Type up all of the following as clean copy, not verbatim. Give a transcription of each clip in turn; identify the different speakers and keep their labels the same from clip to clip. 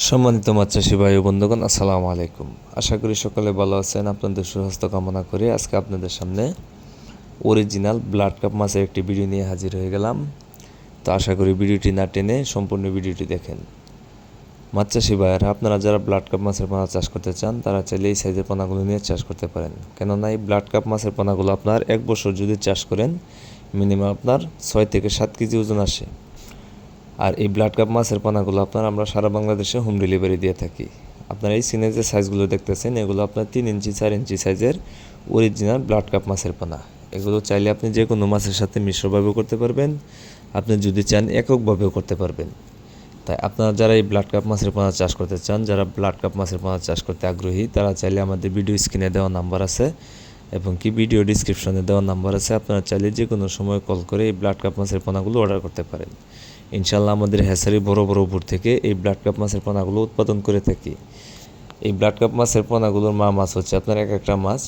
Speaker 1: সম্মানিত মাছ চাষি ভাই ও বন্ধুগণ, আসসালামু আলাইকুম। আশা করি সকলে ভালো আছেন। আপনাদের সুস্বাস্থ্য কামনা করে আজকে আপনাদের সামনে অরিজিনাল ব্লাড কাপ মাছের একটি ভিডিও নিয়ে হাজির হয়ে গেলাম। তো আশা করি ভিডিওটি না টেনে সম্পূর্ণ ভিডিওটি দেখেন। মাছ চাষি ভাইয়েরা, আপনারা যারা ব্লাড কাপ মাছের পোনা চাষ করতে চান তারা চাইলে এই সাইজের পোনাগুলো নিয়ে চাষ করতে পারেন। কেননা এই ব্লাড কাপ মাছের পোনাগুলো আপনার 1 বছর যদি চাষ করেন মিনিমাম আপনার 6 থেকে 7 কেজি ওজন আসে। আর এই ব্লাড কাপ মাছের পোনাগুলো আমরা সারা বাংলাদেশে হোম ডেলিভারি দিয়ে থাকি। আপনারা এই সিনে যে সাইজগুলো দেখতেছেন এগুলো আপনার 3 ইঞ্চি 4 ইঞ্চি সাইজের অরিজিনাল ব্লাড কাপ মাছের পোনা। এগুলো চাইলে আপনি যে কোনো মাছের সাথে মিশ্রভাবেও করতে পারবেন, আপনি যদি চান এককভাবেও করতে পারবেন। তাই আপনারা যারা এই ব্লাড কাপ মাছের পোনা চাষ করতে চান, যারা ব্লাড কাপ মাছের পোনা চাষ করতে আগ্রহী, তারা চাইলে আমাদের ভিডিও স্ক্রিনে দেওয়া নাম্বার আছে এবং কি ভিডিও ডিসক্রিপশনে দেওয়া নাম্বার আছে, আপনারা চাইলে যে কোনো সময় কল করে এই ব্লাড কাপ মাছের পোনাগুলো অর্ডার করতে পারেন। ইনশাল্লাহ আমাদের হ্যাচারি বড় বড় উপর থেকে এই ব্লাড কাপ মাছের পোনাগুলো উৎপাদন করে থাকি। এই ব্লাড কাপ মাছের পোনাগুলোর মাছ হচ্ছে আপনার এক একটা মাছ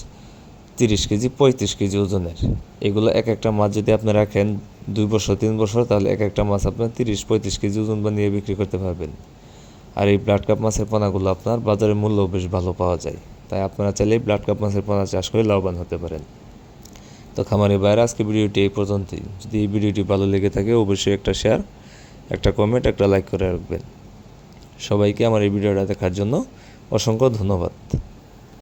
Speaker 1: 30 কেজি 35 কেজি ওজনের। এগুলো এক একটা মাছ যদি আপনি রাখেন 2 বছর 3 বছর, তাহলে এক একটা মাছ আপনার 30-35 কেজি ওজন বানিয়ে বিক্রি করতে পারবেন। আর এই ব্লাড কাপ মাছের পোনাগুলো আপনার বাজারে মূল্য বেশ ভালো পাওয়া যায়। তাই আপনারা চাইলে ব্লাড কাপ মাছের পোনা চাষ করে লাভবান হতে পারেন। তো খামারি ভাইয়েরা, আজকে ভিডিওটি এই পর্যন্তই। যদি এই ভিডিওটি ভালো লেগে থাকে অবশ্যই একটা শেয়ার, একটা কমেন্ট, একটা লাইক করে রাখবেন। সবাইকে আমার এই ভিডিওটা দেখার জন্য অসংখ্য ধন্যবাদ।